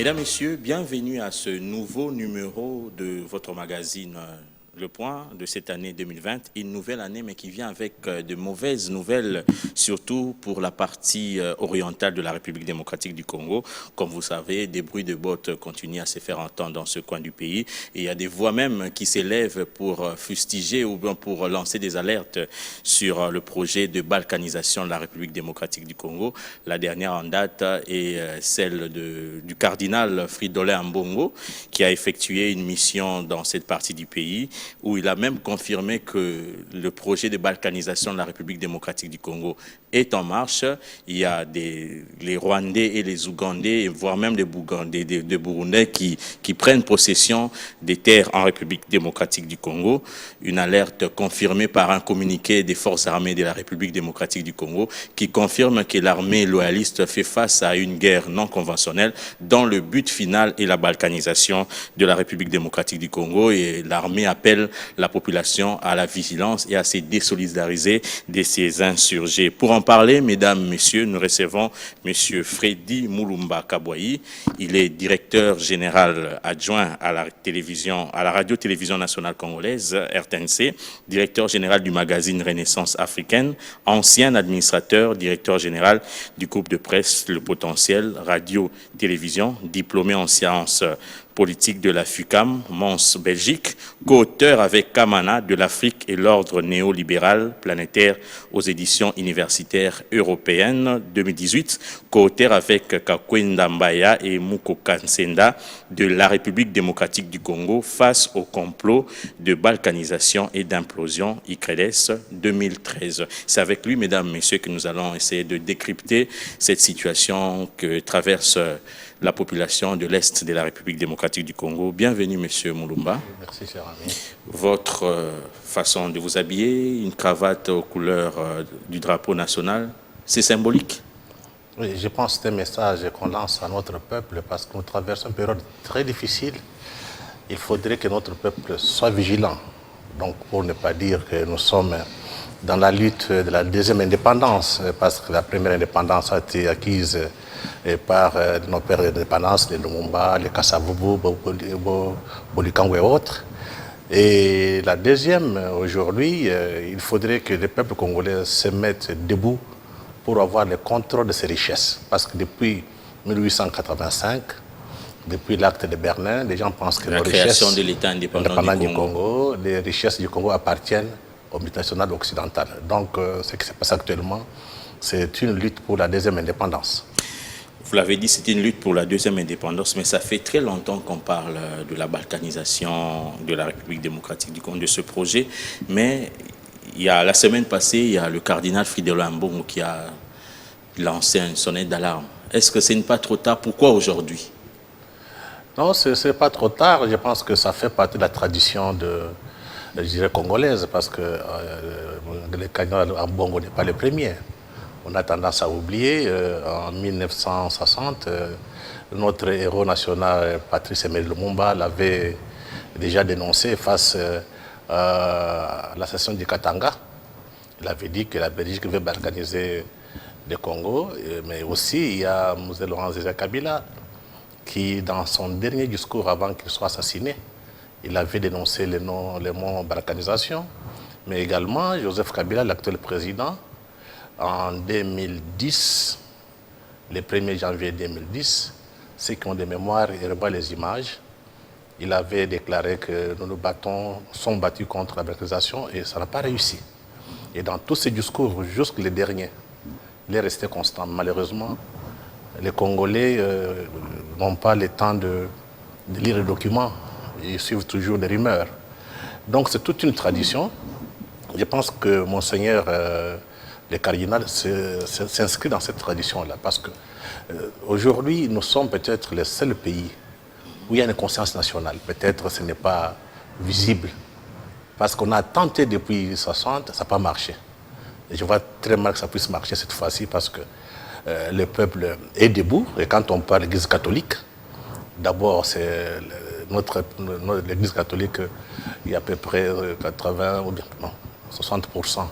Mesdames, Messieurs, bienvenue à ce nouveau numéro de votre magazine Le Point de cette année 2020. Une nouvelle année, mais qui vient avec de mauvaises nouvelles, surtout pour la partie orientale de la République démocratique du Congo. Comme vous savez, des bruits de bottes continuent à se faire entendre dans ce coin du pays. Et il y a des voix même qui s'élèvent pour fustiger ou bien pour lancer des alertes sur le projet de balkanisation de la République démocratique du Congo. La dernière en date est celle du cardinal Fridolin Ambongo, qui a effectué une mission dans cette partie du pays, où il a même confirmé que le projet de balkanisation de la République démocratique du Congo est en marche. Il y a les Rwandais et les Ougandais, voire même des Burundais qui prennent possession des terres en République démocratique du Congo. Une alerte confirmée par un communiqué des forces armées de la République démocratique du Congo qui confirme que l'armée loyaliste fait face à une guerre non conventionnelle dont le but final est la balkanisation de la République démocratique du Congo, et l'armée appelle la population à la vigilance et à se désolidariser de ces insurgés. Pour en parler, mesdames, messieurs, nous recevons monsieur Freddy Moulumba Kabouayi. Il est directeur général adjoint à la radio-télévision nationale congolaise, RTNC, directeur général du magazine Renaissance africaine, ancien administrateur, directeur général du groupe de presse Le Potentiel, radio-télévision, diplômé en sciences politique de la FUCAM, Mons, Belgique, co-auteur avec Kamana de l'Afrique et l'ordre néolibéral planétaire aux éditions universitaires européennes 2018, co-auteur avec Kakwenda Mbaya et Mouko Kansenda de la République démocratique du Congo face au complot de balkanisation et d'implosion ICREDES 2013. C'est avec lui, mesdames, messieurs, que nous allons essayer de décrypter cette situation que traverse la population de l'Est de la République démocratique du Congo. Bienvenue, monsieur Moulumba. Merci, cher ami. Votre façon de vous habiller, une cravate aux couleurs du drapeau national, c'est symbolique? Oui, je pense que c'est un message qu'on lance à notre peuple parce que nous traversons une période très difficile. Il faudrait que notre peuple soit vigilant. Donc, pour ne pas dire que nous sommes dans la lutte de la deuxième indépendance, parce que la première indépendance a été acquise par nos pères d'indépendance, les Lumumba, les Kassavubu, Bolikango et autres. Et la deuxième, aujourd'hui, il faudrait que le peuple congolais se mette debout pour avoir le contrôle de ses richesses. Parce que depuis 1885, depuis l'acte de Berlin, les gens pensent que la création de l'État indépendant du Congo, les richesses du Congo appartiennent au multinational occidental. Donc, ce qui se passe actuellement, c'est une lutte pour la deuxième indépendance. Vous l'avez dit, c'est une lutte pour la deuxième indépendance, mais ça fait très longtemps qu'on parle de la balkanisation de la République démocratique du Congo, de ce projet. Mais la semaine passée, il y a le cardinal Fridolin Ambongo qui a lancé une sonnette d'alarme. Est-ce que ce n'est pas trop tard? Pourquoi aujourd'hui? Non, ce n'est pas trop tard. Je pense que ça fait partie de la tradition congolaise, parce que le cardinal Ambongo n'est pas le premier. On a tendance à oublier, en 1960, notre héros national, Patrice Emery Lumumba, l'avait déjà dénoncé face à la session du Katanga. Il avait dit que la Belgique veut balkaniser le Congo, mais aussi il y a M. Laurent Désiré Kabila, qui, dans son dernier discours avant qu'il soit assassiné, il avait dénoncé le mot balkanisation, mais également Joseph Kabila, l'actuel président, en 2010, le 1er janvier 2010, ceux qui ont des mémoires et revoient les images, il avait déclaré que nous sommes battus contre la balkanisation et ça n'a pas réussi. Et dans tous ces discours, jusqu'au dernier, il est resté constant. Malheureusement, les Congolais n'ont pas le temps de lire les documents, ils suivent toujours des rumeurs. Donc c'est toute une tradition. Je pense que Monseigneur le cardinal s'inscrit dans cette tradition-là, parce qu'aujourd'hui, nous sommes peut-être le seul pays où il y a une conscience nationale. Peut-être ce n'est pas visible, parce qu'on a tenté depuis 60, ça n'a pas marché. Et je vois très mal que ça puisse marcher cette fois-ci, parce que le peuple est debout. Et quand on parle de l'Église catholique, d'abord, c'est l'Église catholique, il y a à peu près 80 ou bien, non, 60%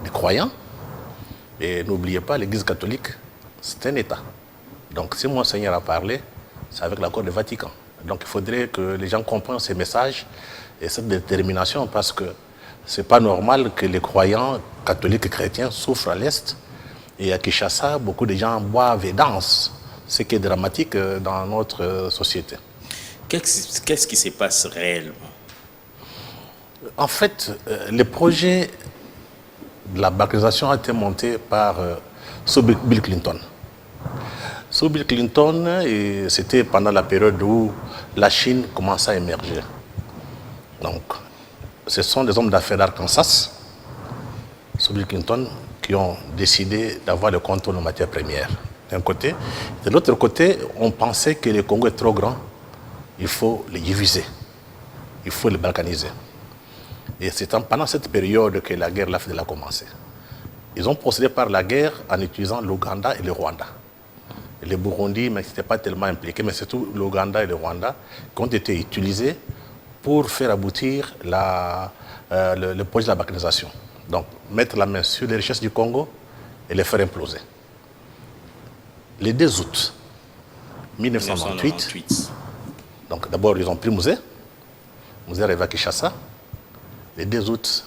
des croyants. Et n'oubliez pas, l'Église catholique, c'est un État. Donc si Monseigneur a parlé, c'est avec l'accord du Vatican. Donc il faudrait que les gens comprennent ces messages et cette détermination, parce que ce n'est pas normal que les croyants catholiques et chrétiens souffrent à l'Est, et à Kinshasa, beaucoup de gens boivent et dansent, ce qui est dramatique dans notre société. Qu'est-ce qui se passe réellement? En fait, le projet de la balkanisation a été monté par sous Bill Clinton. Sous Bill Clinton, c'était pendant la période où la Chine commençait à émerger. Donc, ce sont des hommes d'affaires d'Arkansas, sous Bill Clinton, qui ont décidé d'avoir le contrôle en matières premières, d'un côté. De l'autre côté, on pensait que le Congo est trop grand, il faut le diviser, il faut le balkaniser. Et c'est pendant cette période que la guerre a commencé. Ils ont procédé par la guerre en utilisant l'Ouganda et le Rwanda. Et le Burundi, mais n'était pas tellement impliqué, mais surtout l'Ouganda et le Rwanda qui ont été utilisés pour faire aboutir le projet de la balkanisation. Donc, mettre la main sur les richesses du Congo et les faire imploser. Le 2 août 1998, donc d'abord ils ont pris Musée arrivé à Kinshasa. Le 2 août,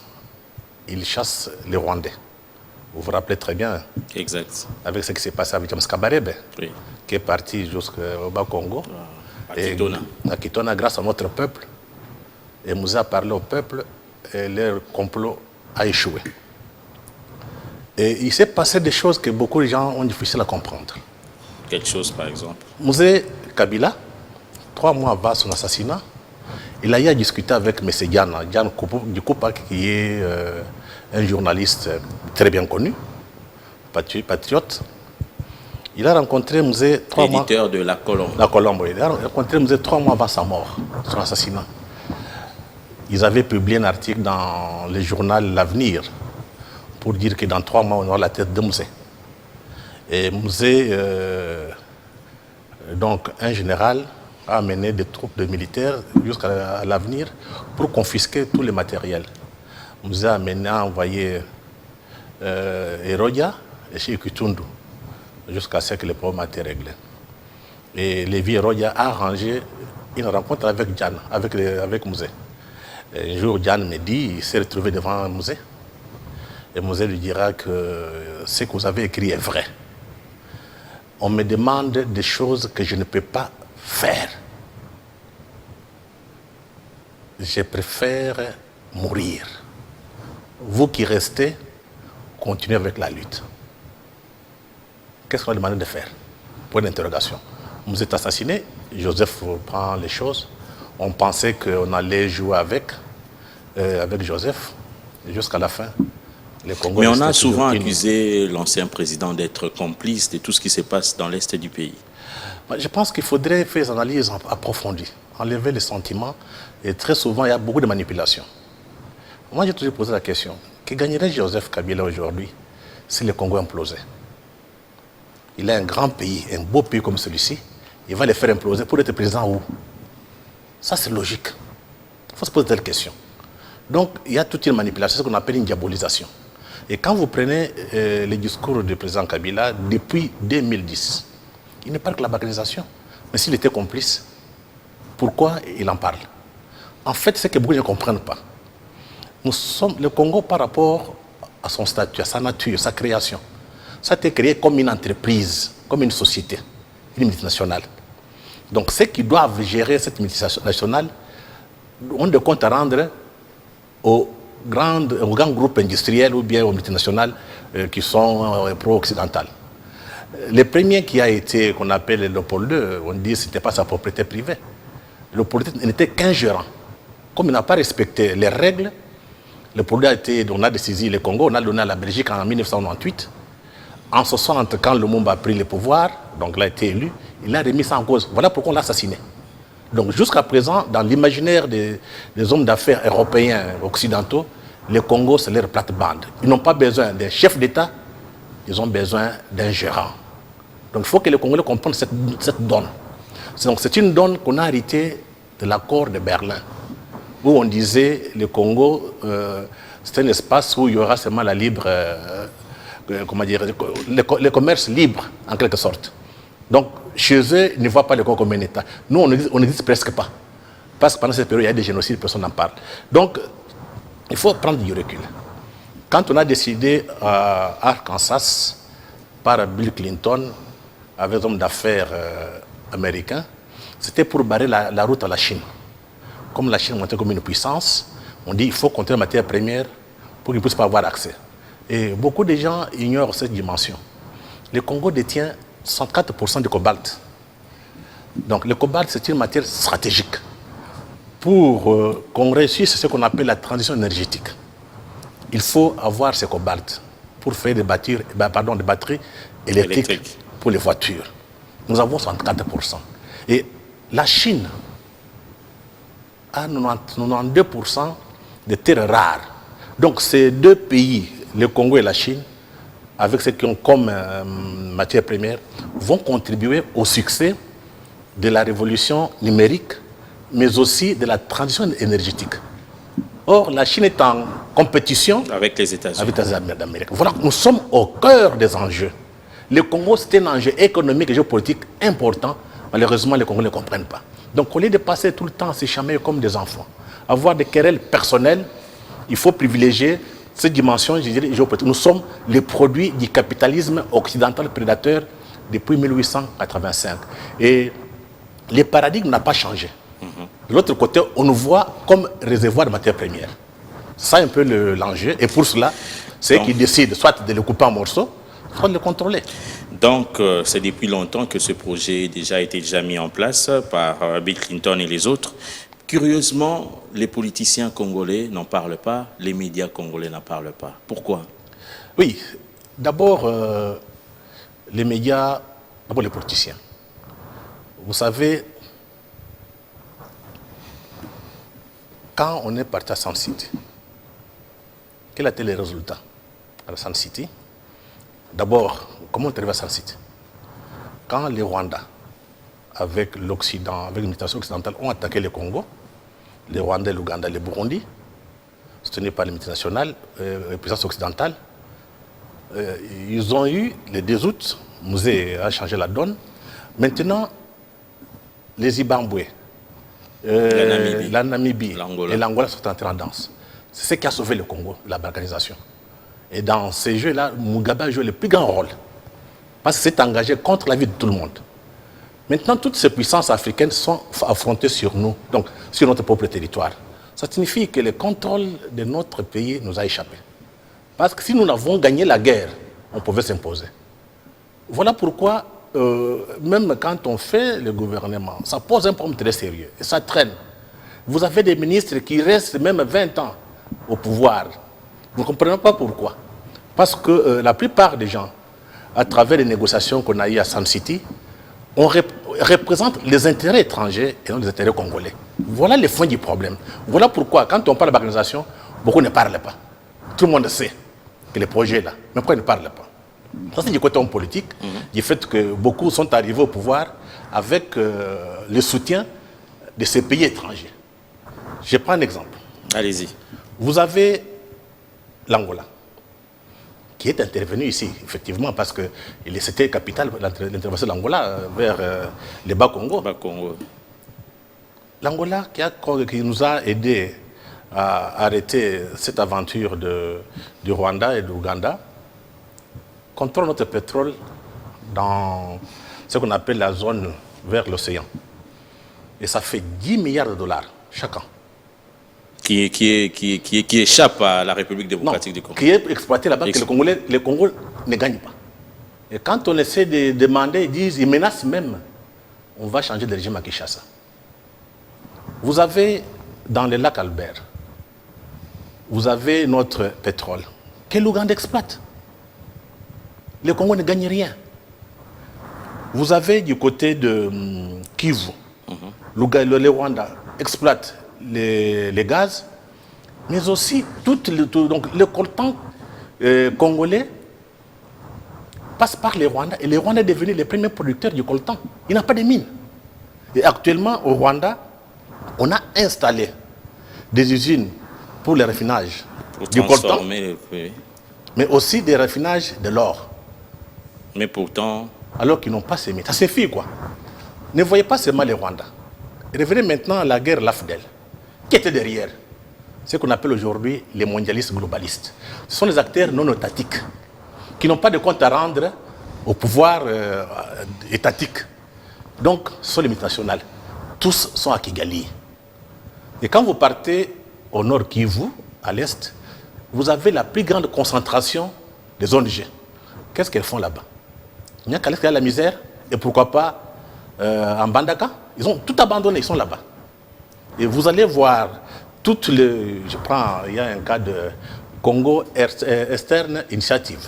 ils chassent les Rwandais. Vous vous rappelez très bien. Exact. Avec ce qui s'est passé avec James Kabarebe, oui, qui est parti jusqu'au Bas-Congo. À Kitona, grâce à notre peuple. Et Musée a parlé au peuple et leur complot a échoué. Et il s'est passé des choses que beaucoup de gens ont difficile à comprendre. Quelque chose, par exemple? Musée Kabila, 3 mois avant son assassinat, il a eu à discuter avec M. Diane Kupa, qui est un journaliste très bien connu, patriote. Il a rencontré Musée 3 mois... Éditeur de La Colombe. La Colombe, il a rencontré Musée 3 mois avant sa mort, son assassinat. Ils avaient publié un article dans le journal L'Avenir pour dire que dans 3 mois, on aura la tête de Musée. Et Musée, donc un général, a amené des troupes de militaires jusqu'à l'Avenir pour confisquer tous les matériels. Musée a envoyé Erodia et chez Kitundu jusqu'à ce que le problème a été réglé. Et Lévi Erodia a arrangé une rencontre avec Diane, avec Musée. Un jour, Diane me dit, il s'est retrouvé devant Musée. Et Musée lui dira que ce que vous avez écrit est vrai. On me demande des choses que je ne peux pas faire. Je préfère mourir. Vous qui restez, continuez avec la lutte. Qu'est-ce qu'on a demandé de faire? Point d'interrogation. Vous êtes assassiné, Joseph prend les choses. On pensait qu'on allait jouer avec Joseph jusqu'à la fin. Mais on a souvent accusé l'ancien président d'être complice de tout ce qui se passe dans l'Est du pays. Je pense qu'il faudrait faire des analyses approfondies, enlever les sentiments. Et très souvent, il y a beaucoup de manipulations. Moi, j'ai toujours posé la question, que gagnerait Joseph Kabila aujourd'hui si le Congo implosait? Il a un grand pays, un beau pays comme celui-ci, il va les faire imploser pour être président où? Ça, c'est logique. Il faut se poser telle question. Donc, il y a toute une manipulation, ce qu'on appelle une diabolisation. Et quand vous prenez les discours du président Kabila, depuis 2010, il ne parle que de la balkanisation. Mais s'il était complice, pourquoi il en parle? En fait, c'est que beaucoup ne comprennent pas. Le Congo, par rapport à son statut, à sa nature, sa création, ça a été créé comme une entreprise, comme une société, une multinationale. Donc, ceux qui doivent gérer cette multinationale ont de comptes à rendre aux grands groupes industriels ou bien aux multinationales qui sont pro-occidentales. Le premier qui a été, qu'on appelle Léopold II, on dit que ce n'était pas sa propriété privée. Léopold II n'était qu'un gérant. Comme il n'a pas respecté les règles, Léopold II on a décisé le Congo, on a donné à la Belgique en 1998. En 60, quand Lumumba a pris le pouvoir, donc il a été élu, il a remis ça en cause. Voilà pourquoi on l'a assassiné. Donc jusqu'à présent, dans l'imaginaire des hommes d'affaires européens, occidentaux, le Congo, c'est leur plate-bande. Ils n'ont pas besoin d'un chef d'État, ils ont besoin d'un gérant. Donc il faut que les Congolais comprennent cette donne. Donc c'est une donne qu'on a héritée de l'accord de Berlin, où on disait le Congo, c'est un espace où il y aura seulement la libre, comment dire, le commerce libre, en quelque sorte. Donc chez eux, ils ne voient pas le Congo comme un État. Nous, on n'existe presque pas. Parce que pendant cette période, il y a des génocides, personne n'en parle. Donc, il faut prendre du recul. Quand on a décidé à Arkansas, par Bill Clinton, avec des hommes d'affaires américains, c'était pour barrer la route à la Chine. Comme la Chine montait comme une puissance, on dit qu'il faut compter la matière première pour qu'ils ne puissent pas avoir accès. Et beaucoup de gens ignorent cette dimension. Le Congo détient 64% du cobalt. Donc le cobalt, c'est une matière stratégique. Pour qu'on réussisse ce qu'on appelle la transition énergétique, il faut avoir ce cobalt pour faire des batteries électriques pour les voitures. Nous avons 64%. Et la Chine a 92% de terres rares. Donc ces deux pays, le Congo et la Chine, avec ce qu'ils ont comme matière première, vont contribuer au succès de la révolution numérique, mais aussi de la transition énergétique. Or, la Chine est en compétition avec les États-Unis. Avec les États-Unis d'Amérique. Voilà, nous sommes au cœur des enjeux. Le Congo, c'est un enjeu économique et géopolitique important. Malheureusement, les Congolais ne comprennent pas. Donc, au lieu de passer tout le temps à se chamailler comme des enfants, avoir des querelles personnelles, il faut privilégier cette dimension, je dirais, géopolitique. Nous sommes les produits du capitalisme occidental prédateur depuis 1885. Et le paradigme n'a pas changé. De l'autre côté, on nous voit comme réservoir de matières premières. C'est ça un peu l'enjeu. Et pour cela, c'est eux qui décident soit de le couper en morceaux, soit de le contrôler. Donc, c'est depuis longtemps que ce projet a été mis en place par Bill Clinton et les autres. Curieusement, les politiciens congolais n'en parlent pas, les médias congolais n'en parlent pas. Pourquoi? Oui, d'abord, les médias, d'abord les politiciens. Vous savez, quand on est parti à Sun City, quels étaient les résultats à Sun City? D'abord, comment on est arrivé à Sun City? Quand les Rwandais, avec l'Occident, avec l'administration occidentale, ont attaqué le Congo, les Rwandais, l'Ouganda, le Burundi, soutenus par les multinationales, les puissances occidentales, ils ont eu, le 2 août, Musée a changé la donne. Maintenant, les Zimbabwe, la Namibie et l'Angola sont entrés en danse. C'est ce qui a sauvé le Congo, la balkanisation. Et dans ces jeux-là, Mugabe a joué le plus grand rôle. Parce qu'il s'est engagé contre la vie de tout le monde. Maintenant, toutes ces puissances africaines sont affrontées sur nous, donc sur notre propre territoire. Ça signifie que le contrôle de notre pays nous a échappé. Parce que si nous avons gagné la guerre, on pouvait s'imposer. Voilà pourquoi, même quand on fait le gouvernement, ça pose un problème très sérieux et ça traîne. Vous avez des ministres qui restent même 20 ans au pouvoir. Vous ne comprenez pas pourquoi. Parce que la plupart des gens, à travers les négociations qu'on a eues à Sun City, on représente les intérêts étrangers et non les intérêts congolais. Voilà le fond du problème. Voilà pourquoi, quand on parle d'organisation, beaucoup ne parlent pas. Tout le monde sait que le projet est là, mais pourquoi ils ne parlent pas? Ça, c'est du côté politique, du fait que beaucoup sont arrivés au pouvoir avec le soutien de ces pays étrangers. Je prends un exemple. Allez-y. Vous avez l'Angola, qui est intervenu ici, effectivement, parce que c'était capital l'intervention de l'Angola vers le Bas-Congo. L'Angola qui nous a aidés à arrêter cette aventure du Rwanda et de l'Ouganda, contrôle notre pétrole dans ce qu'on appelle la zone vers l'océan. Et ça fait 10 milliards de dollars chaque an. Qui échappe à la République démocratique du Congo. Qui est exploité là-bas, que le Congo ne gagne pas. Et quand on essaie de demander, ils menacent même, on va changer de régime à Kinshasa. Vous avez, dans le lac Albert, vous avez notre pétrole, que l'Ouganda exploite. Le Congo ne gagne rien. Vous avez du côté de Kivu, le Rwanda exploite les gaz, mais aussi donc le coltan congolais passe par les Rwandais. Et les Rwandais sont devenus les premiers producteurs du coltan. Il n'y a pas de mines. Et actuellement, au Rwanda, on a installé des usines pour le raffinage du coltan, mais aussi des raffinages de l'or. Mais pourtant... Alors qu'ils n'ont pas ces mines. Ça suffit, quoi. Ne voyez pas seulement les Rwandais. Revenez maintenant à la guerre LAFDEL. Qui était derrière? Ce qu'on appelle aujourd'hui les mondialistes globalistes. Ce sont les acteurs non étatiques qui n'ont pas de compte à rendre au pouvoir étatique. Donc, ce sont les multinationales. Tous sont à Kigali. Et quand vous partez au nord Kivu, à l'est, vous avez la plus grande concentration des ONG. Qu'est-ce qu'elles font là-bas? Il n'y a qu'à l'est qu'il y a la misère, et pourquoi pas en Bandaka? Ils ont tout abandonné, ils sont là-bas. Et vous allez voir toutes les... il y a un cas de Congo Eastern Initiative.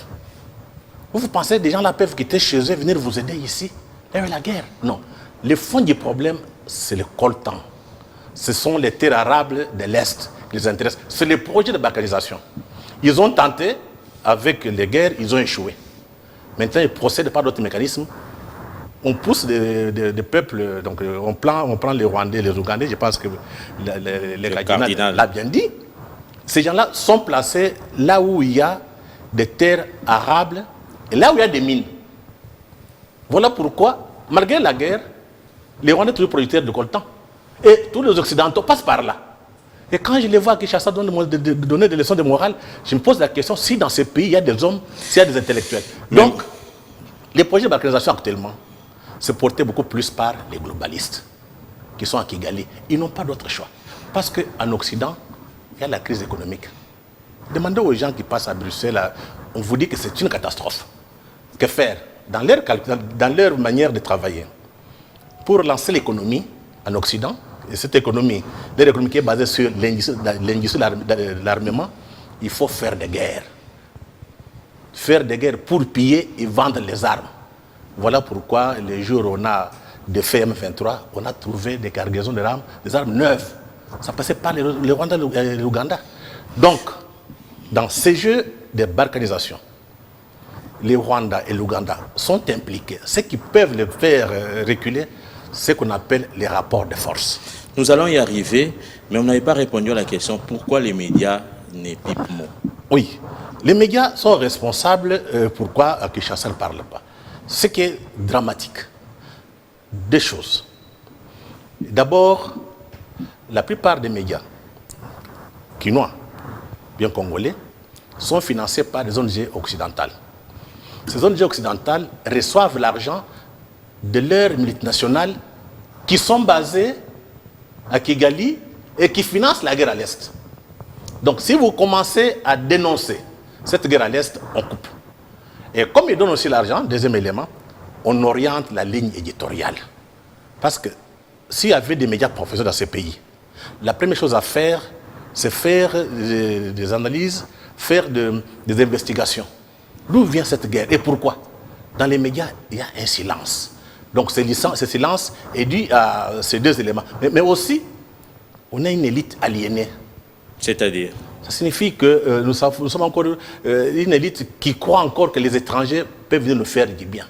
Vous pensez que des gens là peuvent quitter chez eux, venir vous aider ici? Il y a la guerre. Non. Le fond du problème, c'est le coltan. Ce sont les terres arables de l'Est qui les intéressent. C'est les projets de balkanisation. Ils ont tenté, avec les guerres, ils ont échoué. Maintenant, ils procèdent par d'autres mécanismes. On pousse des peuples, donc on prend les Rwandais, les Ougandais, je pense que le cardinal l'a bien dit. Ces gens-là sont placés là où il y a des terres arables et là où il y a des mines. Voilà pourquoi, malgré la guerre, les Rwandais sont toujours producteurs de coltan. Et tous les Occidentaux passent par là. Et quand je les vois à Kinshasa donner des leçons de morale, je me pose la question si dans ces pays il y a des hommes, s'il y a des intellectuels. Donc, les projets de balkanisation actuellement se portaient beaucoup plus par les globalistes qui sont à Kigali. Ils n'ont pas d'autre choix. Parce qu'en Occident, il y a la crise économique. Demandez aux gens qui passent à Bruxelles, on vous dit que c'est une catastrophe. Que faire dans leur manière de travailler pour lancer l'économie en Occident, et cette économie, leur économie qui est basée sur l'industrie de l'armement, il faut faire des guerres. Faire des guerres pour piller et vendre les armes. Voilà pourquoi, les jours où on a de fait M23, on a trouvé des cargaisons d'armes, des armes neuves. Ça passait par le Rwanda et l'Ouganda. Donc, dans ces jeux de balkanisation, les Rwandais et l'Ouganda sont impliqués. Ce qui peuvent les faire reculer, c'est ce qu'on appelle les rapports de force. Nous allons y arriver, mais on n'avait pas répondu à la question pourquoi les médias n'épipent mot. Oui, les médias sont responsables. Pourquoi à Kinshasa ne parle pas? Ce qui est dramatique. Deux choses. D'abord, la plupart des médias quinois, bien congolais, sont financés par des ONG occidentales. Ces ONG occidentales reçoivent l'argent de leurs multinationales qui sont basées à Kigali et qui financent la guerre à l'Est. Donc si vous commencez à dénoncer cette guerre à l'Est, on coupe. Et comme ils donnent aussi l'argent, deuxième élément, on oriente la ligne éditoriale. Parce que s'il y avait des médias professionnels dans ces pays, la première chose à faire, c'est faire des analyses, faire des investigations. D'où vient cette guerre et pourquoi? Dans les médias, il y a un silence. Donc ce silence est dû à ces deux éléments. Mais aussi, on a une élite aliénée. C'est-à-dire? Ça signifie que nous sommes encore une élite qui croit encore que les étrangers peuvent venir nous faire du bien.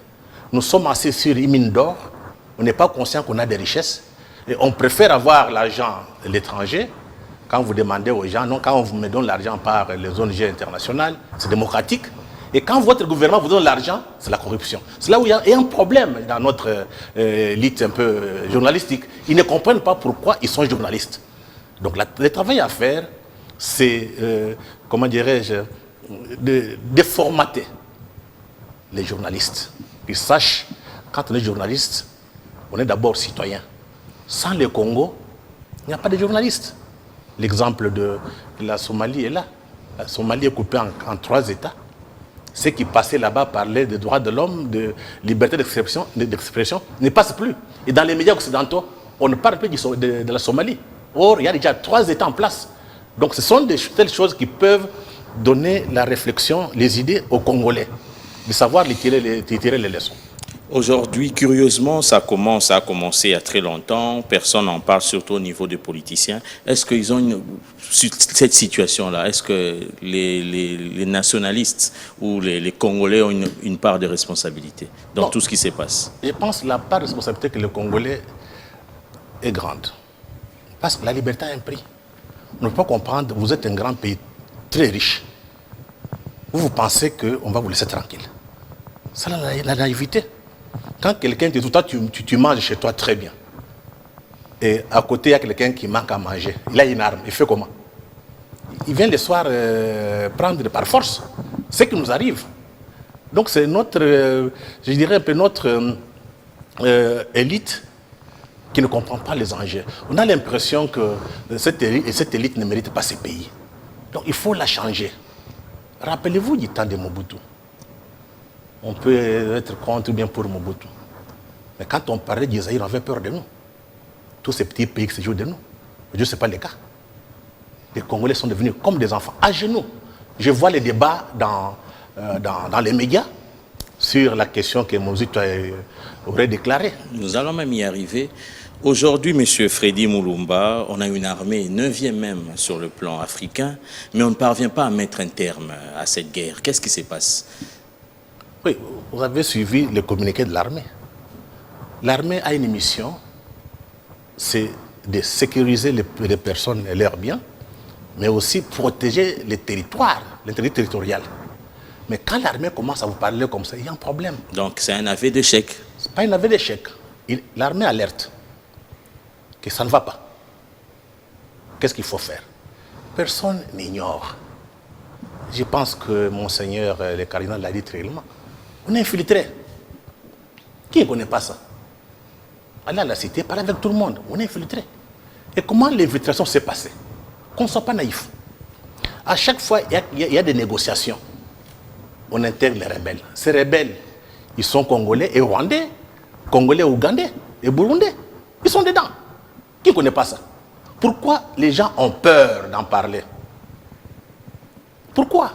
Nous sommes assis sur une mine d'or, on n'est pas conscient qu'on a des richesses, et on préfère avoir l'argent de l'étranger. Quand vous demandez aux gens, non, quand on vous donne l'argent par les ONG internationales, c'est démocratique. Et quand votre gouvernement vous donne l'argent, c'est la corruption. C'est là où il y a un problème dans notre élite un peu journalistique. Ils ne comprennent pas pourquoi ils sont journalistes. Donc le travail à faire, c'est, comment dirais-je, de déformater les journalistes. Ils sachent, quand on est journaliste, on est d'abord citoyen. Sans le Congo, il n'y a pas de journalistes. L'exemple de la Somalie est là. La Somalie est coupée en 3 États. Ceux qui passaient là-bas parlaient des droits de l'homme, de liberté d'expression, ne passent plus. Et dans les médias occidentaux, on ne parle plus de la Somalie. Or, il y a déjà 3 États en place. Donc ce sont des telles choses qui peuvent donner la réflexion, les idées aux Congolais, de savoir tirer les leçons. Aujourd'hui, curieusement, ça a commencé il y a très longtemps. Personne n'en parle, surtout au niveau des politiciens. Est-ce qu'ils ont cette situation-là? Est-ce que les nationalistes ou les Congolais ont une part de responsabilité dans tout ce qui se passe? Je pense que la part de responsabilité que les Congolais est grande. Parce que la liberté a un prix. On ne peut pas comprendre, vous êtes un grand pays très riche. Vous pensez qu'on va vous laisser tranquille. C'est la naïveté. Quand quelqu'un te dit, toi, tu manges chez toi très bien. Et à côté, il y a quelqu'un qui manque à manger. Il a une arme. Il fait comment? Il vient le soir prendre par force. C'est ce qui nous arrive. Donc c'est notre, je dirais un peu notre élite qui ne comprend pas les enjeux. On a l'impression que cette élite ne mérite pas ce pays. Donc il faut la changer. Rappelez-vous du temps de Mobutu. On peut être contre ou bien pour Mobutu. Mais quand on parlait d'Isaïe, on avait peur de nous. Tous ces petits pays qui se jouent de nous. Aujourd'hui, ce n'est pas le cas. Les Congolais sont devenus comme des enfants, à genoux. Je vois les débats dans les médias sur la question que Mobutu aurait déclarée. Nous allons même y arriver. Aujourd'hui, M. Freddy Mulumba, on a une armée 9e même sur le plan africain, mais on ne parvient pas à mettre un terme à cette guerre. Qu'est-ce qui se passe? Oui, vous avez suivi le communiqué de l'armée. L'armée a une mission, c'est de sécuriser les personnes et leurs biens, mais aussi protéger les territoires, l'intégrité territoriale. Mais quand l'armée commence à vous parler comme ça, il y a un problème. Donc c'est un aveu d'échec. Ce n'est pas un aveu d'échec. L'armée alerte que ça ne va pas. Qu'est-ce qu'il faut faire? Personne n'ignore. Je pense que Monseigneur le cardinal l'a dit très clairement. On est infiltré. Qui ne connaît pas ça? Allez à la cité, parlez avec tout le monde. On est infiltré. Et comment l'infiltration s'est passée? Qu'on ne soit pas naïf. À chaque fois, il y a des négociations. On intègre les rebelles. Ces rebelles, ils sont congolais et rwandais, congolais, ougandais et burundais. Ils sont dedans. Qui ne connaît pas ça? Pourquoi les gens ont peur d'en parler? Pourquoi?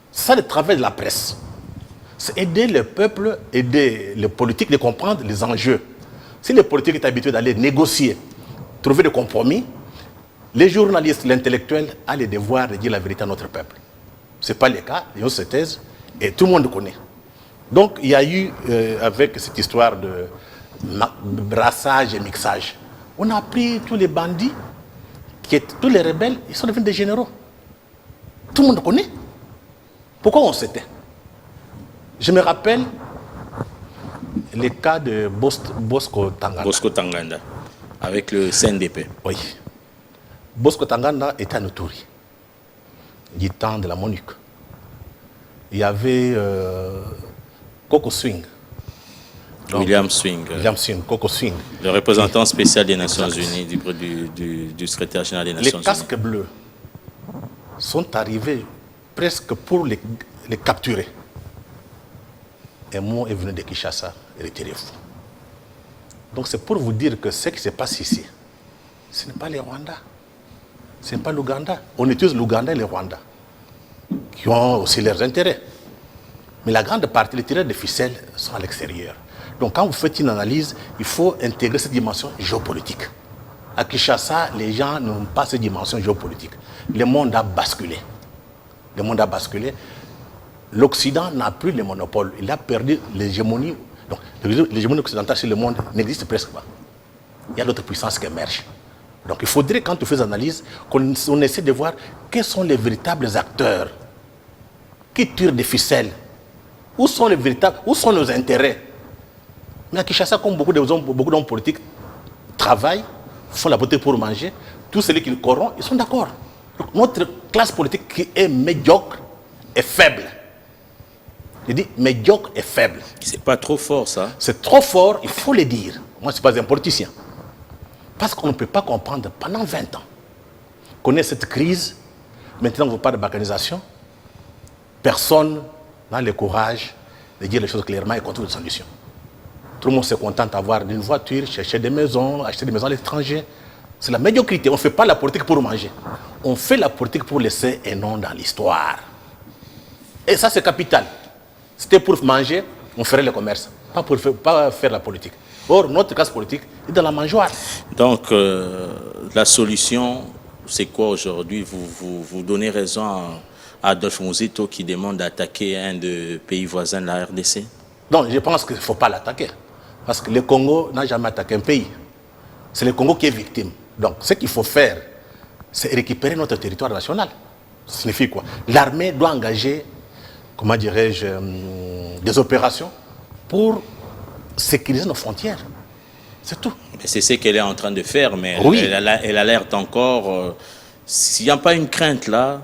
C'est ça le travail de la presse. C'est aider le peuple, aider les politiques à comprendre les enjeux. Si le politique est habitué d'aller négocier, trouver des compromis, les journalistes, l'intellectuel a le devoir de dire la vérité à notre peuple. Ce n'est pas le cas, il y a se taisent et tout le monde connaît. Donc il y a eu, avec cette histoire de brassage et mixage, on a pris tous les bandits, tous les rebelles, ils sont devenus des généraux. Tout le monde connaît. Pourquoi on s'était? Je me rappelle le cas de Bosco Tanganda. Bosco Tanganda, avec le CNDP. Oui. Bosco Tanganda était à Nuturi, du temps de la MONUC. Il y avait Coco Swing. Donc, William Swing. William Swing, Coco Swing. Le représentant spécial des Nations Unies, du secrétaire général des Nations Unies. Les casques bleus sont arrivés presque pour les capturer. Un mot est venu de Kinshasa et retiré fou. Donc c'est pour vous dire que ce qui se passe ici, ce n'est pas les Rwandais, ce n'est pas l'Ouganda. On utilise l'Ouganda et le Rwanda, qui ont aussi leurs intérêts. Mais la grande partie, les tireurs de ficelles sont à l'extérieur. Donc quand vous faites une analyse, il faut intégrer cette dimension géopolitique. À Kinshasa, les gens n'ont pas cette dimension géopolitique. Le monde a basculé. Le monde a basculé. L'Occident n'a plus le monopole. Il a perdu l'hégémonie. Donc, l'hégémonie occidentale sur le monde n'existe presque pas. Il y a d'autres puissances qui émergent. Donc, il faudrait, quand on fait des analyses, qu'on essaie de voir quels sont les véritables acteurs qui tirent des ficelles. Où sont nos intérêts? Mais à Kinshasa, comme beaucoup d'hommes politiques travaillent, font la politique pour manger, tous ceux qui le corrompent, ils sont d'accord. Donc, notre classe politique qui est médiocre est faible. Je dis médiocre et faible. C'est pas trop fort, ça? C'est trop fort, il faut le dire. Moi, je ne suis pas un politicien. Parce qu'on ne peut pas comprendre pendant 20 ans qu'on ait cette crise. Maintenant, on vous parle de balkanisation. Personne n'a le courage de dire les choses clairement et contre une solution. Tout le monde se contente d'avoir une voiture, chercher des maisons, acheter des maisons à l'étranger. C'est la médiocrité. On ne fait pas la politique pour manger. On fait la politique pour laisser un nom dans l'histoire. Et ça, c'est capital. C'était pour manger, on ferait le commerce, pas faire la politique. Or, notre classe politique est dans la mangeoire. Donc, la solution, c'est quoi aujourd'hui? Vous donnez raison à Adolphe Muzito qui demande d'attaquer un des pays voisins de la RDC? Non, je pense qu'il ne faut pas l'attaquer. Parce que le Congo n'a jamais attaqué un pays. C'est le Congo qui est victime. Donc, ce qu'il faut faire, c'est récupérer notre territoire national. Ça signifie quoi? L'armée doit engager, comment dirais-je, des opérations pour sécuriser nos frontières. C'est tout. C'est ce qu'elle est en train de faire, mais Oui. elle alerte encore. S'il n'y a pas une crainte là,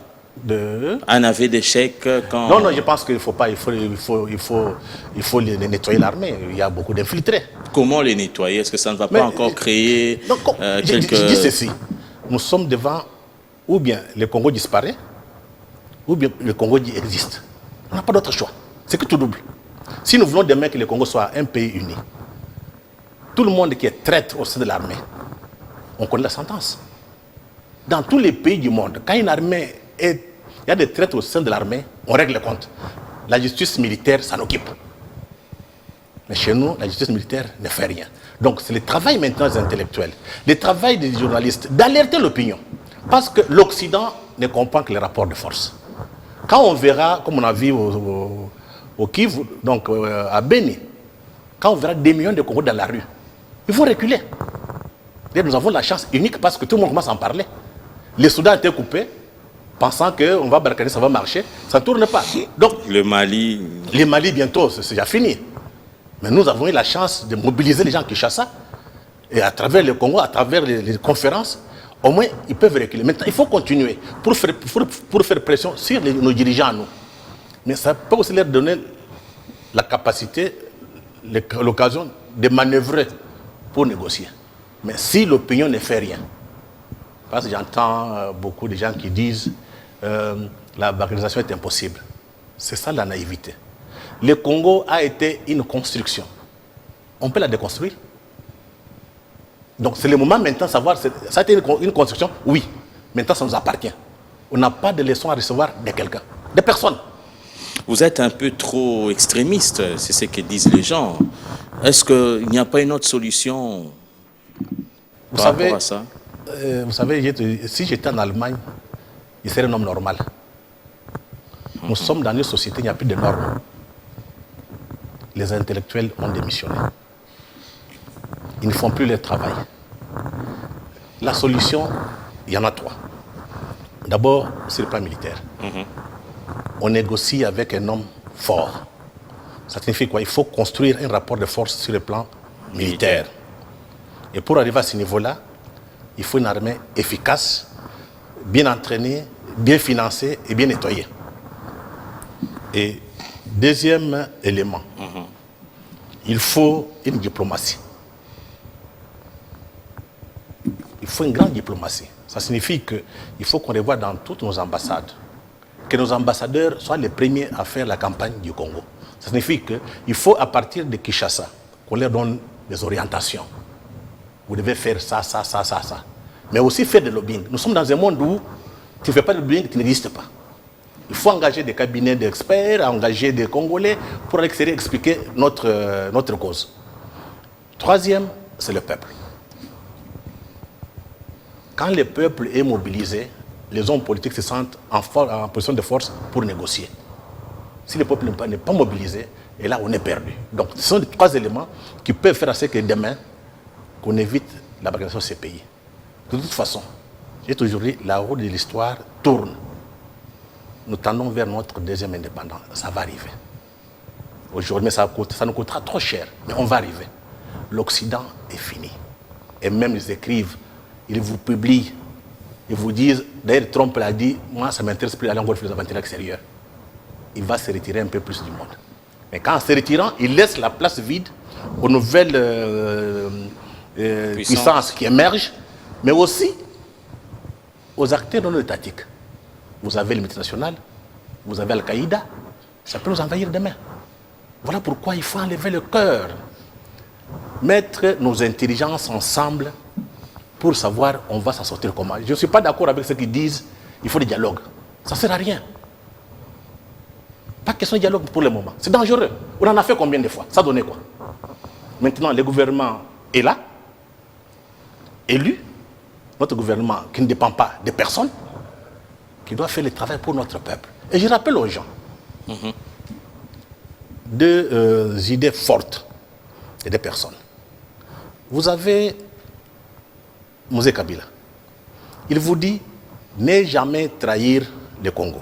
un aveu d'échec quand... Non, je pense qu'il faut pas, il faut nettoyer l'armée. Il y a beaucoup d'infiltrés. Comment les nettoyer? Est-ce que ça ne va pas encore créer quelques... Je dis ceci. Nous sommes devant, ou bien le Congo disparaît, ou bien le Congo existe. On n'a pas d'autre choix. C'est que tout double. Si nous voulons demain que le Congo soit un pays uni, tout le monde qui est traître au sein de l'armée, on connaît la sentence. Dans tous les pays du monde, quand une armée il y a des traîtres au sein de l'armée, on règle les comptes. La justice militaire s'en occupe. Mais chez nous, la justice militaire ne fait rien. Donc c'est le travail maintenant des intellectuels, le travail des journalistes, d'alerter l'opinion. Parce que l'Occident ne comprend que les rapports de force. Quand on verra, comme on a vu au Kivu, donc à Beni, quand on verra des millions de Congolais dans la rue, ils vont reculer. Et nous avons la chance unique parce que tout le monde commence à en parler. Les Soudan étaient coupés, pensant qu'on va barricader, ça va marcher. Ça ne tourne pas. Donc, le Mali... Les Mali, bientôt, c'est déjà fini. Mais nous avons eu la chance de mobiliser les gens qui chassent ça. Et à travers le Congo, à travers les conférences, au moins, ils peuvent reculer. Maintenant, il faut continuer pour faire pression sur nos dirigeants, nous. Mais ça peut aussi leur donner la capacité, l'occasion de manœuvrer pour négocier. Mais si l'opinion ne fait rien, parce que j'entends beaucoup de gens qui disent la balkanisation est impossible. C'est ça la naïveté. Le Congo a été une construction. On peut la déconstruire. Donc c'est le moment maintenant de savoir, ça a été une construction, oui. Maintenant ça nous appartient. On n'a pas de leçons à recevoir de quelqu'un, de personne. Vous êtes un peu trop extrémiste, c'est ce que disent les gens. Est-ce qu'il n'y a pas une autre solution par rapport à ça? Vous savez, si j'étais en Allemagne, il serait un homme normal. Nous sommes dans une société, il n'y a plus de normes. Les intellectuels ont démissionné. Ils ne font plus leur travail. La solution, il y en a trois. D'abord, c'est le plan militaire. On négocie avec un homme fort. Ça signifie quoi? Il faut construire un rapport de force sur le plan militaire. Et pour arriver à ce niveau-là, il faut une armée efficace, bien entraînée, bien financée et bien nettoyée. Et deuxième élément, il faut une diplomatie. Il faut une grande diplomatie. Ça signifie qu'il faut qu'on revoie dans toutes nos ambassades, que nos ambassadeurs soient les premiers à faire la campagne du Congo. Ça signifie qu'il faut, à partir de Kinshasa, qu'on leur donne des orientations. Vous devez faire ça, ça, ça, ça, ça. Mais aussi faire de lobbying. Nous sommes dans un monde où tu ne fais pas de lobbying, tu n'existes pas. Il faut engager des cabinets d'experts, engager des Congolais pour expliquer notre cause. Troisième, c'est le peuple. Quand le peuple est mobilisé, les hommes politiques se sentent en position de force pour négocier. Si le peuple n'est pas mobilisé, et là on est perdu. Donc ce sont les trois éléments qui peuvent faire en sorte que demain, qu'on évite la balkanisation de ces pays. De toute façon, j'ai toujours dit, la roue de l'histoire tourne. Nous tendons vers notre deuxième indépendance. Ça va arriver. Aujourd'hui, ça nous coûtera trop cher, mais on va arriver. L'Occident est fini. Et même ils écrivent, ils vous publient, ils vous disent, d'ailleurs Trump l'a dit, moi ça ne m'intéresse plus d'aller encore faire des aventures extérieures. Il va se retirer un peu plus du monde. Mais quand en se retirant, il laisse la place vide aux nouvelles puissances qui émergent, mais aussi aux acteurs non étatiques. Vous avez le multinational, vous avez Al-Qaïda, ça peut nous envahir demain. Voilà pourquoi il faut enlever le cœur, mettre nos intelligences ensemble pour savoir on va s'en sortir comment. Je ne suis pas d'accord avec ceux qui disent qu'il faut des dialogues. Ça ne sert à rien. Pas question de dialogue pour le moment. C'est dangereux. On en a fait combien de fois? Ça donnait quoi? Maintenant, le gouvernement est là, élu, notre gouvernement qui ne dépend pas des personnes, qui doit faire le travail pour notre peuple. Et je rappelle aux gens deux idées fortes et des personnes. Vous avez Mosé Kabila. Il vous dit, ne jamais trahir le Congo.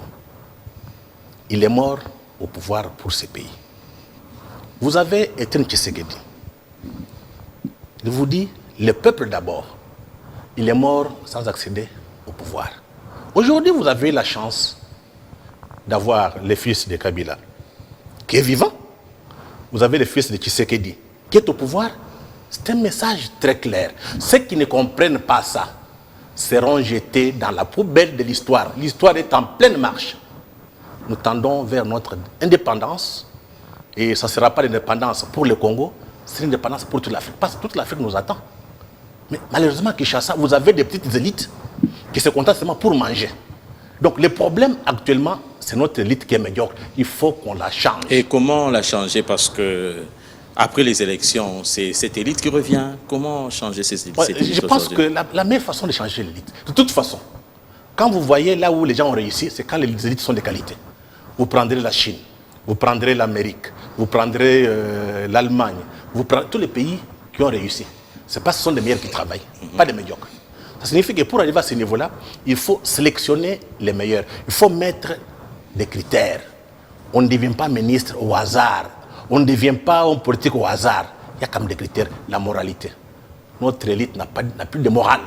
Il est mort au pouvoir pour ce pays. Vous avez Étienne Tshisekedi. Je vous dis, le peuple d'abord, il est mort sans accéder au pouvoir. Aujourd'hui, vous avez la chance d'avoir le fils de Kabila, qui est vivant. Vous avez le fils de Tshisekedi, qui est au pouvoir. C'est un message très clair. Ceux qui ne comprennent pas ça seront jetés dans la poubelle de l'histoire. L'histoire est en pleine marche. Nous tendons vers notre indépendance, et ça ne sera pas l'indépendance pour le Congo, c'est l'indépendance pour toute l'Afrique, parce que toute l'Afrique nous attend. Mais malheureusement, Kinshasa, vous avez des petites élites qui se contentent seulement pour manger. Donc le problème actuellement, c'est notre élite qui est médiocre. Il faut qu'on la change. Et comment la changer? Parce que après les élections, c'est cette élite qui revient. Comment changer cette élite? Je pense que la meilleure façon de changer l'élite, de toute façon, quand vous voyez là où les gens ont réussi, c'est quand les élites sont de qualité. Vous prendrez la Chine, vous prendrez l'Amérique, vous prendrez l'Allemagne, vous prendrez tous les pays qui ont réussi. Ce n'est pas ce sont des meilleurs qui travaillent, pas des médiocres. Ça signifie que pour arriver à ce niveau-là, il faut sélectionner les meilleurs. Il faut mettre des critères. On ne devient pas ministre au hasard. On ne devient pas homme politique au hasard. Il y a quand même des critères. La moralité. Notre élite n'a plus de morale.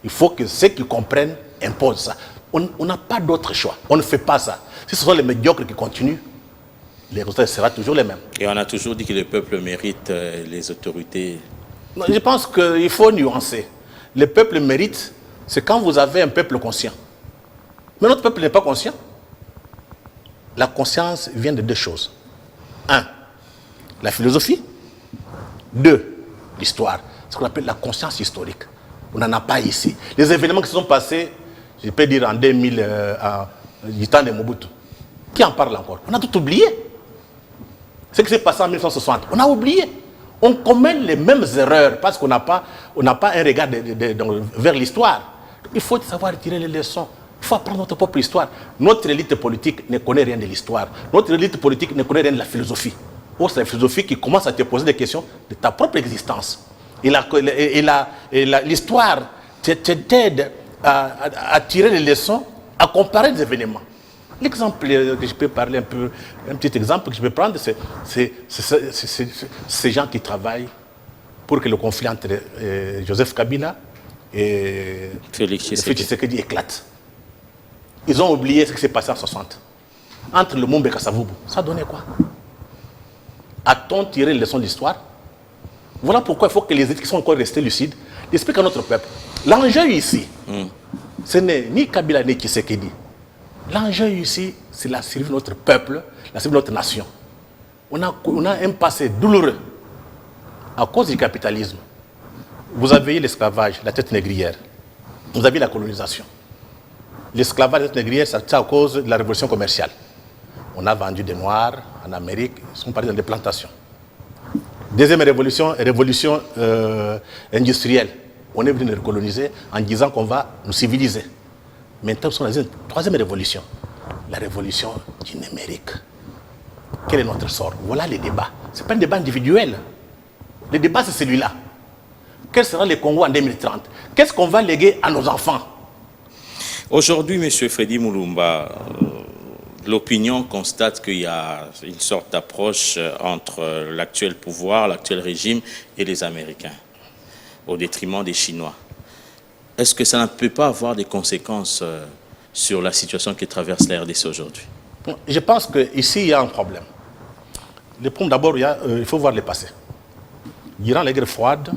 Il faut que ceux qui comprennent imposent ça. On n'a pas d'autre choix. On ne fait pas ça. Si ce sont les médiocres qui continuent, les résultats seront toujours les mêmes. Et on a toujours dit que le peuple mérite les autorités. Non, je pense qu'il faut nuancer. Le peuple mérite, c'est quand vous avez un peuple conscient. Mais notre peuple n'est pas conscient. La conscience vient de deux choses. 1, la philosophie. 2, l'histoire. Ce qu'on appelle la conscience historique. On n'en a pas ici. Les événements qui se sont passés, je peux dire en 2000, du temps de Mobutu. Qui en parle encore? On a tout oublié. Ce qui s'est passé en 1960, on a oublié. On commet les mêmes erreurs parce qu'on n'a pas un regard vers l'histoire. Il faut savoir tirer les leçons. Il faut apprendre notre propre histoire. Notre élite politique ne connaît rien de l'histoire. Notre élite politique ne connaît rien de la philosophie. Or, c'est la philosophie qui commence à te poser des questions de ta propre existence. Et l'histoire t'aide à tirer les leçons, à comparer des événements. L'exemple que je peux parler un petit exemple que je peux prendre, c'est ces gens qui travaillent pour que le conflit entre Joseph Kabila et Félix Tshisekedi éclate. Ils ont oublié ce qui s'est passé en 60. Entre le Lumumba et Kasavubu, ça donnait quoi? A-t-on tiré les leçons de l'histoire? Voilà pourquoi il faut que les élites qui sont encore restées lucides expliquent à notre peuple. L'enjeu ici, ce n'est ni Kabila ni Tshisekedi. L'enjeu ici, c'est la survie de notre peuple, la survie de notre nation. On a un passé douloureux à cause du capitalisme. Vous avez eu l'esclavage, la traite négrière. Vous avez la colonisation. L'esclavage, la traite négrière, c'est à cause de la révolution commerciale. On a vendu des Noirs en Amérique, ils sont partis dans des plantations. Deuxième révolution industrielle. On est venu nous recoloniser en disant qu'on va nous civiliser. Maintenant, nous sommes dans une troisième révolution, la révolution du numérique. Quel est notre sort? Voilà les débats. Ce n'est pas un débat individuel. Le débat, c'est celui-là. Quel sera le Congo en 2030? Qu'est-ce qu'on va léguer à nos enfants? Aujourd'hui, M. Freddy Mulumba, l'opinion constate qu'il y a une sorte d'approche entre l'actuel pouvoir, l'actuel régime et les Américains, au détriment des Chinois. Est-ce que ça ne peut pas avoir des conséquences sur la situation qui traverse la RDC aujourd'hui? Je pense qu'ici, il y a un problème. Le problème, d'abord, il faut voir le passé. Durant la guerre froide,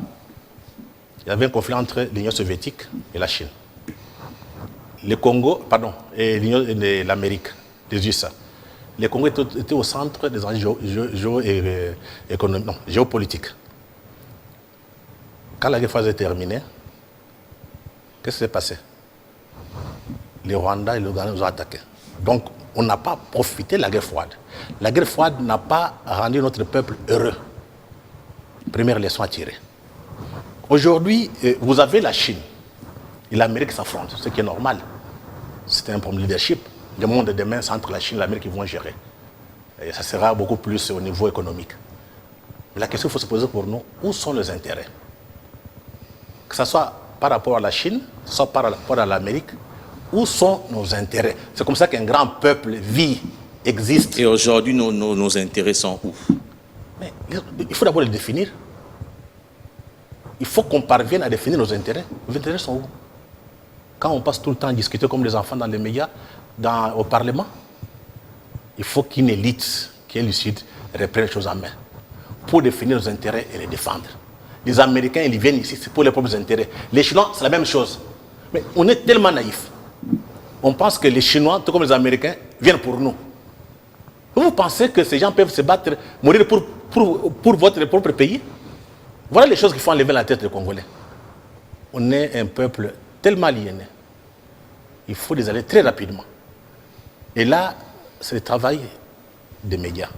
il y avait un conflit entre l'Union soviétique et la Chine. Le Congo, pardon, et l'Amérique, les USA. Le Congo était au centre des enjeux géopolitiques. Quand la guerre froide est terminée, qu'est-ce qui s'est passé? Les Rwandais et l'Ouganda nous ont attaqués. Donc, on n'a pas profité de la guerre froide. La guerre froide n'a pas rendu notre peuple heureux. Première leçon à tirer. Aujourd'hui, vous avez la Chine et l'Amérique s'affrontent, ce qui est normal. C'est un problème de leadership. Le monde de demain, c'est entre la Chine et l'Amérique qui vont gérer. Et ça sera beaucoup plus au niveau économique. Mais la question qu'il faut se poser pour nous, où sont nos intérêts? Que ce soit par rapport à la Chine, soit par rapport à l'Amérique, où sont nos intérêts? C'est comme ça qu'un grand peuple vit, existe. Et aujourd'hui, nos intérêts sont où? Mais il faut d'abord les définir. il faut qu'on parvienne à définir nos intérêts. Nos intérêts sont où? Quand on passe tout le temps à discuter comme des enfants dans les médias, au Parlement, il faut qu'une élite qui est lucide reprenne les choses en main pour définir nos intérêts et les défendre. Les Américains, ils viennent ici, c'est pour leurs propres intérêts. Les Chinois, c'est la même chose. Mais on est tellement naïfs. On pense que les Chinois, tout comme les Américains, viennent pour nous. Vous pensez que ces gens peuvent se battre, mourir pour votre propre pays? Voilà les choses qui font enlever la tête des Congolais. On est un peuple tellement aliéné. Il faut les aller très rapidement. Et là, c'est le travail des médias.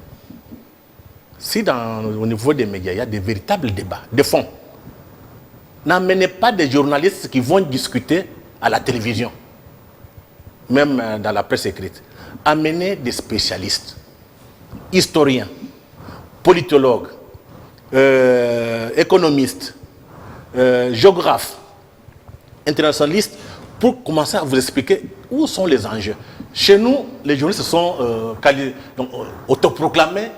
Si au niveau des médias, il y a des véritables débats, de fond, n'amenez pas des journalistes qui vont discuter à la télévision, même dans la presse écrite. Amenez des spécialistes, historiens, politologues, économistes, géographes, internationalistes, pour commencer à vous expliquer où sont les enjeux. Chez nous, les journalistes sont autoproclamés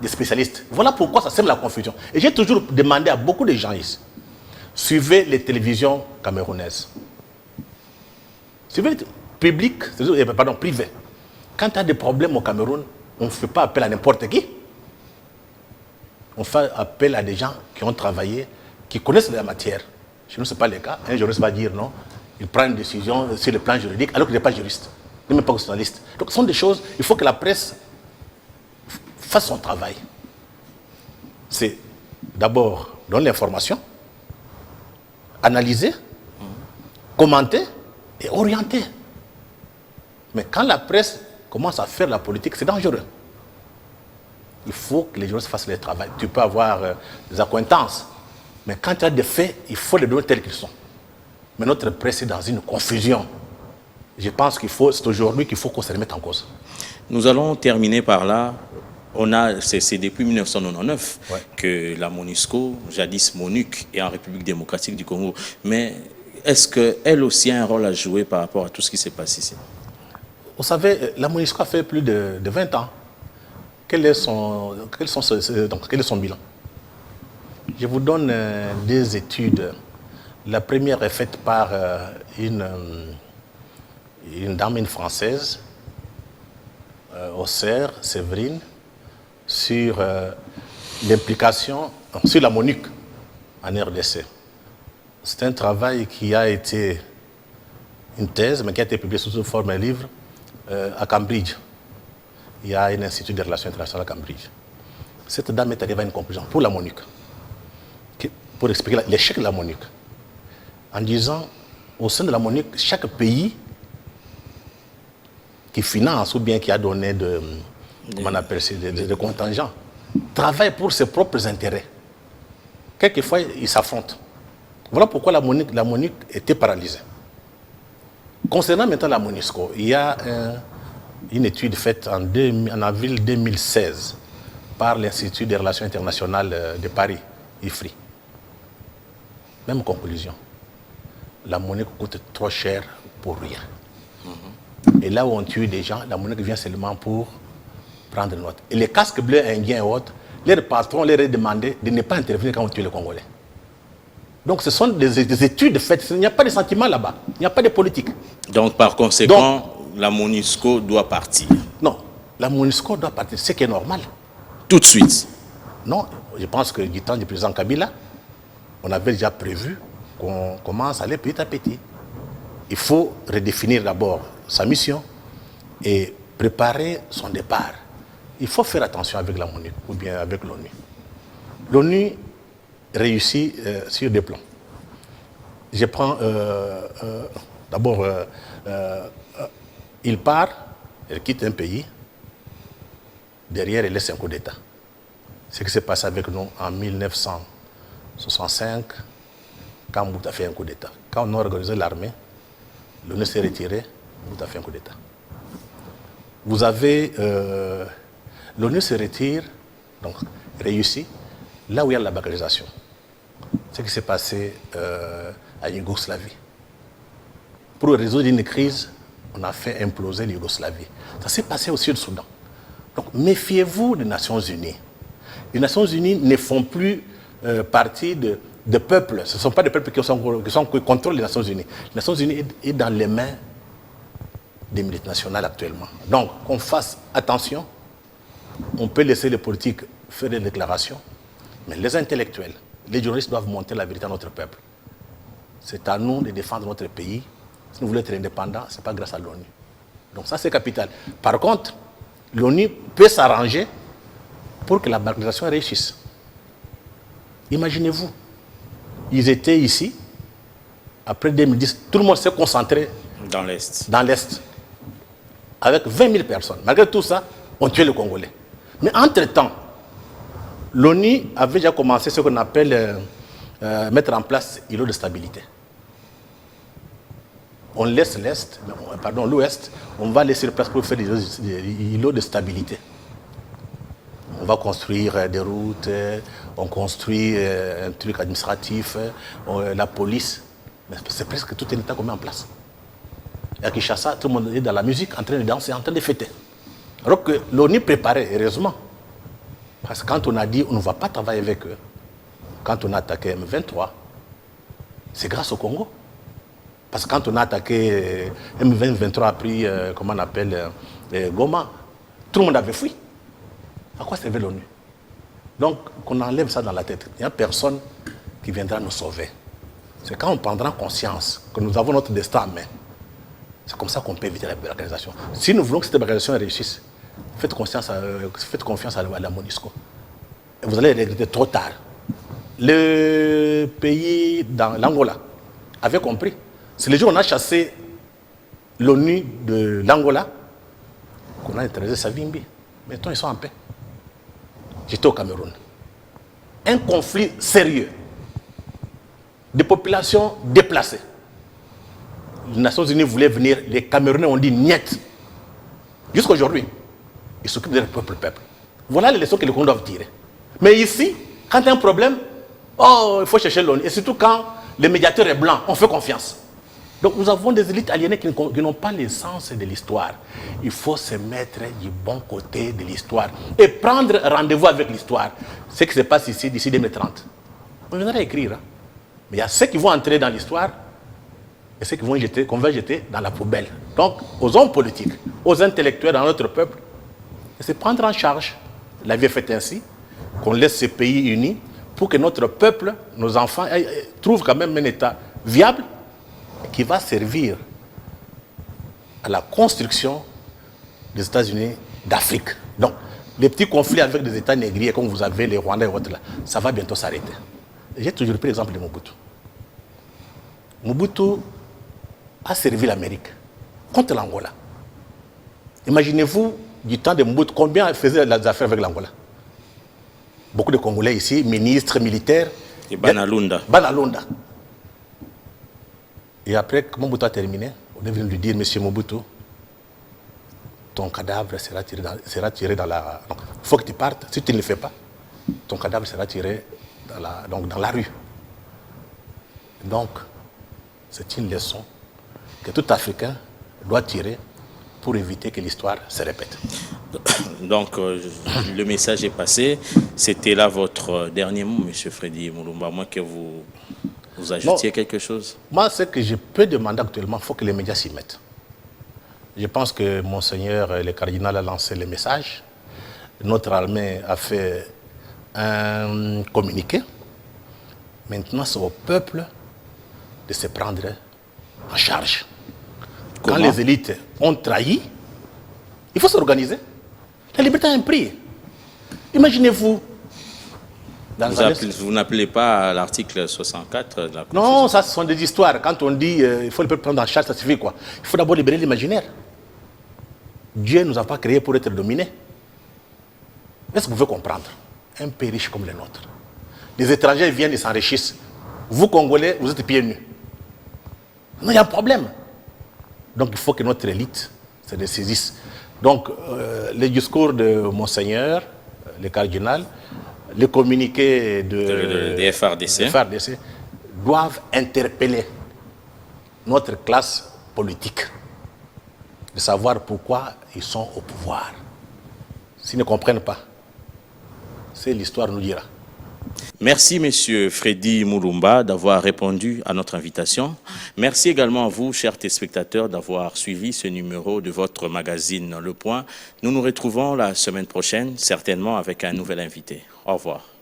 des spécialistes. Voilà pourquoi ça sème la confusion. Et j'ai toujours demandé à beaucoup de gens ici, suivez les télévisions camerounaises. Suivez les publics, pardon, privés. Quand tu as des problèmes au Cameroun, on ne fait pas appel à n'importe qui. On fait appel à des gens qui ont travaillé, qui connaissent la matière. Chez nous, ce n'est pas le cas. Un juriste va dire non. Il prend une décision sur le plan juridique alors qu'il n'est pas juriste. Il n'est même pas journaliste. Donc ce sont des choses, il faut que la presse fasse son travail. C'est d'abord donner l'information, analyser, commenter et orienter. Mais quand la presse commence à faire la politique, c'est dangereux. Il faut que les journalistes fassent leur travail. Tu peux avoir des accointances, mais quand tu as des faits, il faut les donner tels qu'ils sont. Mais notre presse est dans une confusion. Je pense c'est aujourd'hui qu'il faut qu'on se remette en cause. Nous allons terminer par là. C'est depuis 1999 que la MONUSCO, jadis MONUC, est en République démocratique du Congo. Mais est-ce qu'elle aussi a un rôle à jouer par rapport à tout ce qui s'est passé ici? Vous savez, la MONUSCO a fait plus de 20 ans. Quel est son bilan? Je vous donne des études. La première est faite par une dame, une Française, Auxerre, Séverine, sur l'implication, sur la MONUC en RDC. C'est un travail qui a été une thèse, mais qui a été publié sous forme d'un livre à Cambridge. Il y a un institut de relations internationales à Cambridge. Cette dame est arrivée à une conclusion pour la MONUC, pour expliquer l'échec de la MONUC, en disant, au sein de la MONUC, chaque pays qui finance ou bien qui a donné de contingents travaille pour ses propres intérêts. Quelquefois, ils s'affrontent. Voilà pourquoi la MONUC était paralysée. Concernant maintenant la MONUSCO, il y a une étude faite en avril 2016 par l'Institut des relations internationales de Paris, IFRI. Même conclusion. La MONUC coûte trop cher pour rien. Et là où on tue des gens, la MONUC vient seulement pour prendre note. Et les casques bleus indiens et autres, leurs patrons leur ont demandé de ne pas intervenir quand on tue les Congolais. Donc ce sont des études faites. Il n'y a pas de sentiments là-bas. Il n'y a pas de politique. Donc par conséquent, la MONUSCO doit partir. Non, la MONUSCO doit partir, ce qui est normal. Tout de suite? Non, je pense que du temps du président Kabila, on avait déjà prévu qu'on commence à aller petit à petit. Il faut redéfinir d'abord sa mission et préparer son départ. Il faut faire attention avec la MONUC ou bien avec l'ONU. L'ONU réussit sur des plans. Je prends d'abord, il part, il quitte un pays, derrière il laisse un coup d'État. Ce qui s'est passé avec nous en 1965, quand Mobutu a fait un coup d'État. Quand on a organisé l'armée, l'ONU s'est retiré, Mobutu a fait un coup d'État. Vous avez, l'ONU se retire, donc réussit, là où il y a la balkanisation. Ce qui s'est passé à Yougoslavie. Pour résoudre une crise, on a fait imploser l'Yougoslavie. Ça s'est passé au Sud-Soudan. Donc méfiez-vous des Nations Unies. Les Nations Unies ne font plus partie de peuples. Ce ne sont pas des peuples qui contrôlent les Nations Unies. Les Nations Unies est dans les mains des multinationales actuellement. Donc, qu'on fasse attention. On peut laisser les politiques faire des déclarations, mais les intellectuels, les journalistes doivent montrer la vérité à notre peuple. C'est à nous de défendre notre pays. Si nous voulons être indépendants, ce n'est pas grâce à l'ONU. Donc ça, c'est capital. Par contre, l'ONU peut s'arranger pour que la balkanisation réussisse. Imaginez-vous, ils étaient ici, après 2010, tout le monde s'est concentré dans l'Est. Dans l'Est, avec 20 000 personnes. Malgré tout ça, on tuait les Congolais. Mais entre-temps, l'ONU avait déjà commencé ce qu'on appelle mettre en place îlot de stabilité. On laisse l'Ouest, on va laisser le place pour faire des îlots de stabilité. On va construire des routes, on construit un truc administratif, la police. Mais c'est presque tout un État qu'on met en place. Et à Kinshasa, tout le monde est dans la musique, en train de danser, en train de fêter. Alors que l'ONU préparait, heureusement. Parce que quand on a dit on ne va pas travailler avec eux, quand on a attaqué M23, c'est grâce au Congo. Parce que quand on a attaqué M23 a pris, comment on appelle, Goma, tout le monde avait fui. À quoi servait l'ONU? Donc, qu'on enlève ça dans la tête. Il n'y a personne qui viendra nous sauver. C'est quand on prendra conscience que nous avons notre destin en main. C'est comme ça qu'on peut éviter la balkanisation. Si nous voulons que cette balkanisation réussisse, faites confiance à la MONUSCO. Et vous allez regretter trop tard. Le pays dans l'Angola avait compris. C'est le jour où on a chassé l'ONU de l'Angola qu'on a interdit Savimbi. Maintenant, ils sont en paix. J'étais au Cameroun. Un conflit sérieux. Des populations déplacées. Les Nations Unies voulaient venir, les Camerounais ont dit niet. Jusqu'à aujourd'hui, ils s'occupent de leur propre peuple. Voilà les leçons que les Congolais doivent tirer. Mais ici, quand il y a un problème, il faut chercher l'ONU. Et surtout quand le médiateur est blanc, on fait confiance. Donc nous avons des élites aliénées qui n'ont pas l'essence de l'histoire. Il faut se mettre du bon côté de l'histoire et prendre rendez-vous avec l'histoire. Ce qui se passe ici d'ici 2030. On viendra écrire. Hein. Mais il y a ceux qui vont entrer dans l'histoire et ceux qu'on va jeter dans la poubelle. Donc aux hommes politiques, aux intellectuels dans notre peuple, c'est prendre en charge. La vie est faite ainsi, qu'on laisse ces pays unis pour que notre peuple, nos enfants, trouvent quand même un État viable qui va servir à la construction des États-Unis d'Afrique. Donc, les petits conflits avec des États négriers, comme vous avez les Rwandais et autres, là, ça va bientôt s'arrêter. J'ai toujours pris l'exemple de Mobutu. Mobutu a servi l'Amérique contre l'Angola. Imaginez-vous, du temps de Mobutu, combien il faisait des affaires avec l'Angola? Beaucoup de Congolais ici, ministres, militaires. Et Banalunda. Banalunda. Et après, quand Mobutu a terminé, on est venu lui dire, monsieur Mobutu, ton cadavre sera tiré dans la... Donc, il faut que tu partes. Si tu ne le fais pas, ton cadavre sera tiré dans la rue. Donc, c'est une leçon que tout Africain doit tirer pour éviter que l'histoire se répète. Donc, le message est passé. C'était là votre dernier mot, M. Freddy Mulumba, à moins que vous ajoutiez quelque chose. Moi, ce que je peux demander actuellement, il faut que les médias s'y mettent. Je pense que Monseigneur le cardinal a lancé le message. Notre armée a fait un communiqué. Maintenant, c'est au peuple de se prendre en charge. Quand les élites ont trahi, il faut s'organiser. La liberté a un prix. Imaginez-vous. Vous n'appelez pas à l'article 64 de la Constitution? Non, ça, ce sont des histoires. Quand on dit il faut le peuple prendre en charge, ça suffit quoi? Il faut d'abord libérer l'imaginaire. Dieu ne nous a pas créés pour être dominés. Est-ce que vous pouvez comprendre? Un pays riche comme le nôtre. Les étrangers viennent et s'enrichissent. Vous, Congolais, vous êtes pieds nus. Non, il y a un problème. Donc il faut que notre élite se dessaisisse. Donc le discours de Monseigneur, le cardinal, les communiqués des FRDC doivent interpeller notre classe politique, de savoir pourquoi ils sont au pouvoir. S'ils ne comprennent pas, c'est l'histoire nous dira. Merci, Monsieur Freddy Mulumba, d'avoir répondu à notre invitation. Merci également à vous, chers téléspectateurs, d'avoir suivi ce numéro de votre magazine Le Point. Nous nous retrouvons la semaine prochaine, certainement avec un nouvel invité. Au revoir.